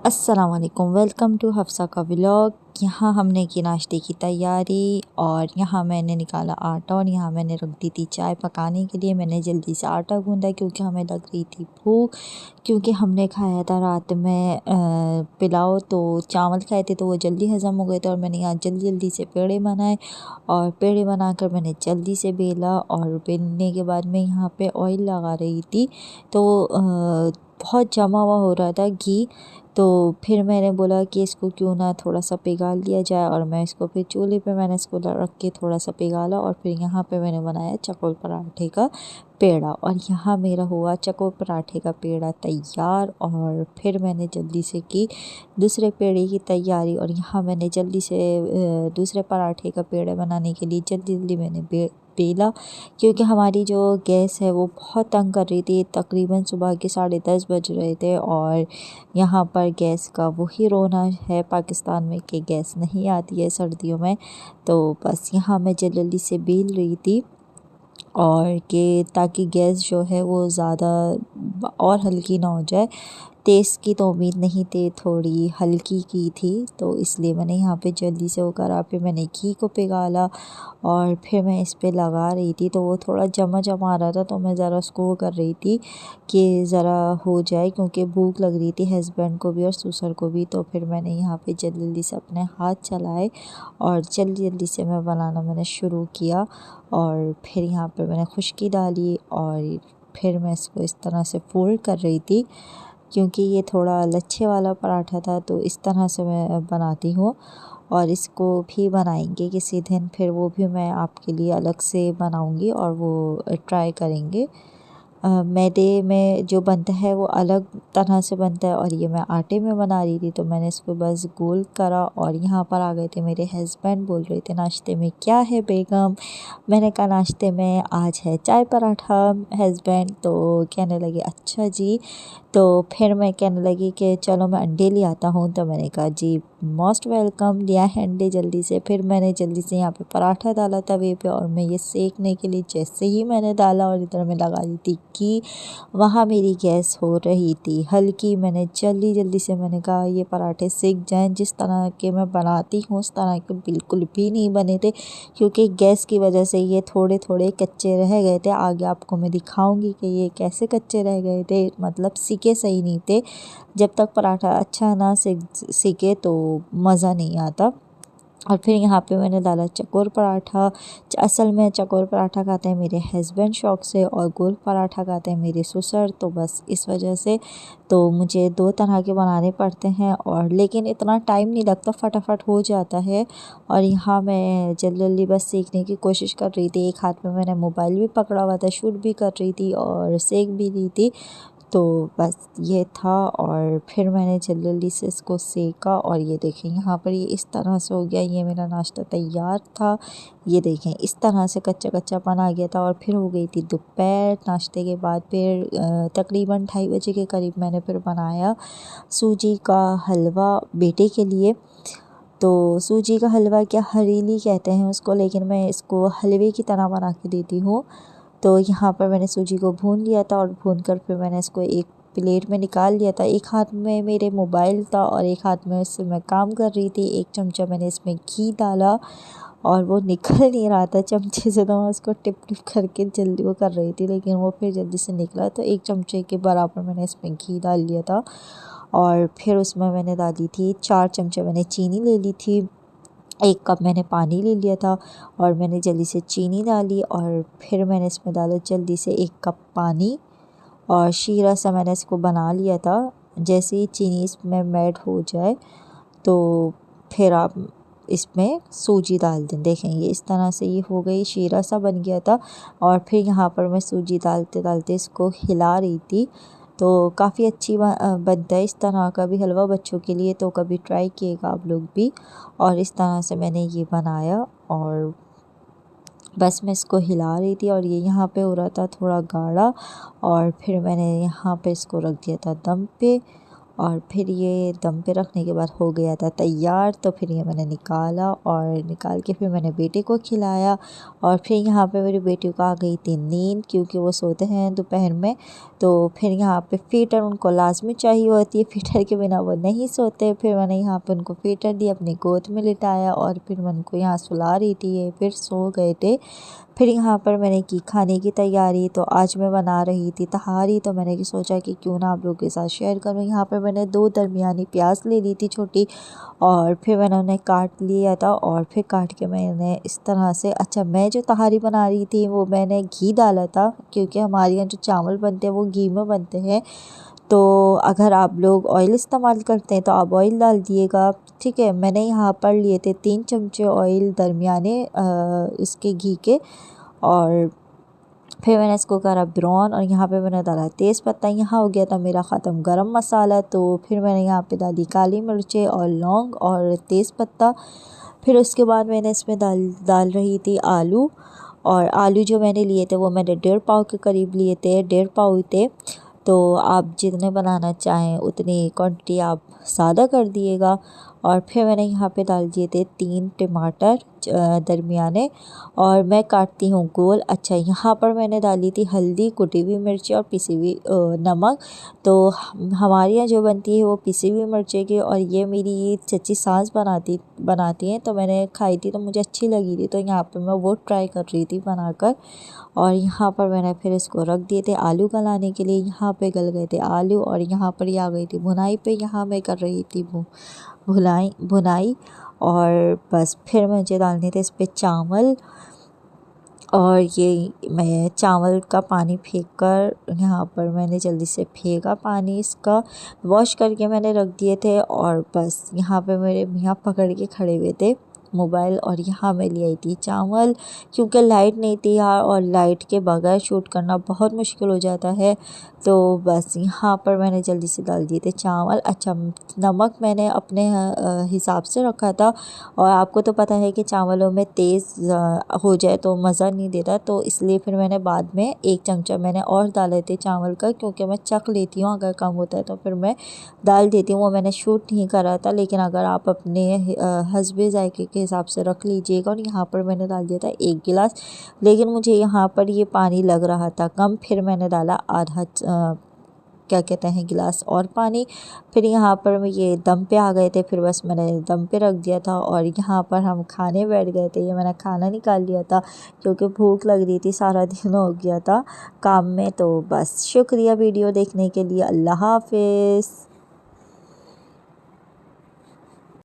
अस्सलाम वालेकुम, welcome to Hafsa का व्लॉग। यहाँ हमने की नाश्ते की तैयारी और यहाँ मैंने निकाला आटा और यहाँ मैंने रख दी थी चाय पकाने के लिए। मैंने जल्दी से आटा गूंदा क्योंकि हमें लग रही थी भूख, क्योंकि हमने खाया था रात में पुलाव, तो चावल खाए थे तो वो जल्दी हज़म हो गए थे। और मैंने यहाँ जल्दी जल्दी से पेड़े बनाए और पेड़े बनाकर मैंने जल्दी से बेला और बेलने के बाद मैं यहाँ पे ऑयल लगा रही थी। तो बहुत जमा हुआ हो रहा था घी, तो फिर मैंने बोला कि इसको क्यों ना थोड़ा सा पिघाल लिया जाए। और मैं इसको फिर चूल्हे पे मैंने इसको रख के थोड़ा सा पिघाला और फिर यहाँ पे मैंने बनाया चकोल पराठे का पेड़ा। और यहाँ मेरा हुआ चकोल पराठे का पेड़ा तैयार। और फिर मैंने जल्दी से की दूसरे पेड़े की तैयारी। और यहाँ मैंने जल्दी से दूसरे पराठे का पेड़ा बनाने के लिए जल्दी जल्दी मैंने बेला, क्योंकि हमारी जो गैस है वो बहुत तंग कर रही थी। तकरीबन सुबह के 10:30 बज रहे थे और यहाँ पर गैस का वही रोना है पाकिस्तान में कि गैस नहीं आती है सर्दियों में। तो बस यहाँ मैं जल्दी से बेल रही थी और कि ताकि गैस जो है वो ज़्यादा और हल्की ना हो जाए। तेज़ की तो उम्मीद नहीं थी, थोड़ी हल्की की थी, तो इसलिए मैंने यहाँ पे जल्दी से वो करा। फिर मैंने घी को पिघाला और फिर मैं इस पे लगा रही थी, तो वो थोड़ा जमा जमा आ रहा था, तो मैं ज़रा उसको वो कर रही थी कि ज़रा हो जाए, क्योंकि भूख लग रही थी हस्बैंड को भी और ससुर को भी। तो फिर मैंने यहाँ पे जल्दी जल्दी से अपने हाथ चलाए और जल्दी जल्दी से मैंने शुरू किया। और फिर यहाँ पर मैंने खुशकी डाली और फिर मैं इसको इस तरह से फोल्ड कर रही थी, क्योंकि ये थोड़ा लच्छे वाला पराठा था, तो इस तरह से मैं बनाती हूँ। और इसको भी बनाएंगे किसी दिन, फिर वो भी मैं आपके लिए अलग से बनाऊंगी और वो ट्राई करेंगे। मैदे में जो बनता है वो अलग तरह से बनता है और ये मैं आटे में बना रही थी, तो मैंने इसको बस गोल करा। और यहाँ पर आ गए थे मेरे हस्बैंड, बोल रहे थे नाश्ते में क्या है बेगम। मैंने कहा नाश्ते में आज है चाय पराठा। हस्बैंड तो कहने लगे अच्छा जी। तो फिर मैं कहने लगी कि चलो मैं अंडे ले आता हूँ, तो मैंने कहा जी मोस्ट वेलकम, लिया है अंडे जल्दी से। फिर मैंने जल्दी से यहाँ पे पराठा डाला तवे पे और मैं ये सेकने के लिए जैसे ही मैंने डाला और इधर मैं लगा दी थी कि वहाँ मेरी गैस हो रही थी हल्की। मैंने जल्दी जल्दी से मैंने कहा ये पराठे सेक जाएं, जिस तरह के मैं बनाती हूँ उस तरह के बिल्कुल भी नहीं बने थे, क्योंकि गैस की वजह से ये थोड़े थोड़े कच्चे रह गए थे। आगे आपको मैं दिखाऊंगी कि ये कैसे कच्चे रह गए थे, मतलब सीके सही नहीं थे। जब तक पराठा अच्छा ना सीके तो मज़ा नहीं आता। और फिर यहाँ पे मैंने डाला चकोर पराठा। असल में चकोर पराठा खाते हैं मेरे हस्बैंड शौक़ से और गोल पराठा खाते हैं मेरे ससुर, तो बस इस वजह से तो मुझे दो तरह के बनाने पड़ते हैं। और लेकिन इतना टाइम नहीं लगता, फटाफट हो जाता है। और यहाँ मैं जल्दी जल्दी बस सीखने की कोशिश कर रही थी। एक हाथ में मैंने मोबाइल भी पकड़ा हुआ था, शूट भी कर रही थी और सेक भी रही थी। तो बस ये था और फिर मैंने जल्दी जल्दी से इसको सेका और ये देखें यहाँ पर ये इस तरह से हो गया। ये मेरा नाश्ता तैयार था। ये देखें इस तरह से कच्चा कच्चापन आ गया था। और फिर हो गई थी दोपहर। नाश्ते के बाद फिर तकरीबन 2:30 के करीब मैंने फिर बनाया सूजी का हलवा बेटे के लिए। तो सूजी का हलवा क्या हरीली कहते हैं उसको, लेकिन मैं इसको हलवे की तरह बना के देती हूँ। तो यहाँ पर मैंने सूजी को भून लिया था और भून कर फिर मैंने इसको एक प्लेट में निकाल लिया था। एक हाथ में मेरे मोबाइल था और एक हाथ में इससे मैं काम कर रही थी। एक चमचा मैंने इसमें घी डाला और वो निकल नहीं रहा था चमचे से, तो मैं उसको टिप टिप करके जल्दी वो कर रही थी, लेकिन वो फिर जल्दी से निकला। तो एक चमचे के बराबर मैंने इसमें घी डाल लिया था और फिर उसमें मैंने डाली थी 4 चमचे मैंने चीनी ले ली थी। 1 कप मैंने पानी ले लिया था और मैंने जल्दी से चीनी डाली और फिर मैंने इसमें डाला जल्दी से 1 कप पानी और शीरा सा मैंने इसको बना लिया था। जैसे ही चीनी इसमें मेल्ट हो जाए तो फिर आप इसमें सूजी डाल दें। देखें ये इस तरह से ये हो गई, शीरा सा बन गया था। और फिर यहाँ पर मैं सूजी डालते डालते इसको हिला रही थी। तो काफ़ी अच्छी बनता है इस तरह का भी हलवा बच्चों के लिए, तो कभी ट्राई किएगा आप लोग भी। और इस तरह से मैंने ये बनाया और बस मैं इसको हिला रही थी और ये यहाँ पे हो रहा था थोड़ा गाढ़ा। और फिर मैंने यहाँ पे इसको रख दिया था दम पे और फिर ये दम पे रखने के बाद हो गया था तैयार। तो फिर ये मैंने निकाला और निकाल के फिर मैंने बेटे को खिलाया। और फिर यहाँ पे मेरी बेटी को आ गई थी नींद, क्योंकि वो सोते हैं दोपहर में। तो फिर यहाँ पे फीटर उनको लाजमी चाहिए होती है, फीटर के बिना वो नहीं सोते। फिर मैंने यहाँ पे उनको फीटर दी, अपनी गोद में लिटाया और फिर मैं उनको यहाँ सुला रही थी, ये फिर सो गए थे। फिर यहाँ पर मैंने की खाने की तैयारी। तो आज मैं बना रही थी तहारी, तो मैंने सोचा कि क्यों ना आप लोगों के साथ शेयर करूँ। यहाँ पर मैंने 2 दरमियानी प्याज ले ली थी छोटी, और फिर मैंने उन्हें काट लिया था। और फिर काट के मैंने इस तरह से, अच्छा मैं जो तहारी बना रही थी वो मैंने घी डाला था, क्योंकि हमारे यहाँ जो चावल बनते हैं वो घी में बनते हैं। तो अगर आप लोग ऑयल इस्तेमाल करते हैं तो आप ऑयल डाल दिएगा, ठीक है। मैंने यहाँ पर लिए थे 3 चमचे ऑयल दरमियाने इसके घी के। और फिर मैंने इसको करा ब्राउन, और यहाँ पे मैंने डाला तेज़पत्ता। यहाँ हो गया था मेरा ख़त्म गरम मसाला। तो फिर मैंने यहाँ पे डाली काली मिर्चें और लौंग और तेज़पत्ता। फिर उसके बाद मैंने इसमें डाल रही थी आलू। और आलू जो मैंने लिए थे वो मैंने 1.5 पाव के करीब लिए थे, 1.5 पाव थे। तो आप जितने बनाना चाहें उतनी क्वांटिटी आप ज़्यादा कर दिएगा। और फिर मैंने यहाँ पे डाल दिए थे 3 टमाटर दरमियाने, और मैं काटती हूँ गोल। अच्छा यहाँ पर मैंने डाली थी हल्दी, कुटी हुई मिर्ची और पिसी हुई नमक। तो हमारे यहाँ जो बनती है वो पिसी हुई मिर्ची की, और ये मेरी चची सास बनाती हैं। तो मैंने खाई थी तो मुझे अच्छी लगी थी, तो यहाँ पर मैं वो ट्राई कर रही थी बनाकर। और यहाँ पर मैंने फिर इसको रख दिए थे आलू गलाने के लिए। यहाँ पे गल गए थे आलू, और यहाँ पर ये आ गई थी भुनाई पे। यहाँ मैं कर रही थी भुनाई। और बस फिर मुझे डालने थे इस पर चावल। और ये मैं चावल का पानी फेंक कर, यहाँ पर मैंने जल्दी से फेंका पानी इसका, वॉश करके मैंने रख दिए थे। और बस यहाँ पे मेरे मियाँ पकड़ के खड़े हुए थे मोबाइल, और यहाँ मैं ले आई थी चावल, क्योंकि लाइट नहीं थी यार, और लाइट के बगैर शूट करना बहुत मुश्किल हो जाता है। तो बस यहाँ पर मैंने जल्दी से डाल दिए थे चावल। अच्छा नमक मैंने अपने हिसाब से रखा था, और आपको तो पता है कि चावलों में तेज़ हो जाए तो मज़ा नहीं देता, तो इसलिए फिर मैंने बाद में 1 चमचा मैंने और डाले थे चावल का, क्योंकि मैं चख लेती हूँ, अगर कम होता है तो फिर मैं डाल देती हूँ। वो मैंने शूट नहीं करा था, लेकिन अगर आप अपने हस्बे जायके के हिसाब से रख लीजिएगा। और यहाँ पर मैंने डाल दिया था 1 गिलास, लेकिन मुझे यहाँ पर ये पानी लग रहा था कम, फिर मैंने डाला आधा क्या कहते हैं गिलास और पानी। फिर यहाँ पर ये दम पे आ गए थे, फिर बस मैंने दम पे रख दिया था। और यहाँ पर हम खाने बैठ गए थे। ये मैंने खाना निकाल लिया था, क्योंकि भूख लग रही थी, सारा दिन हो गया था काम में। तो बस शुक्रिया वीडियो देखने के लिए। अल्लाह हाफिज़।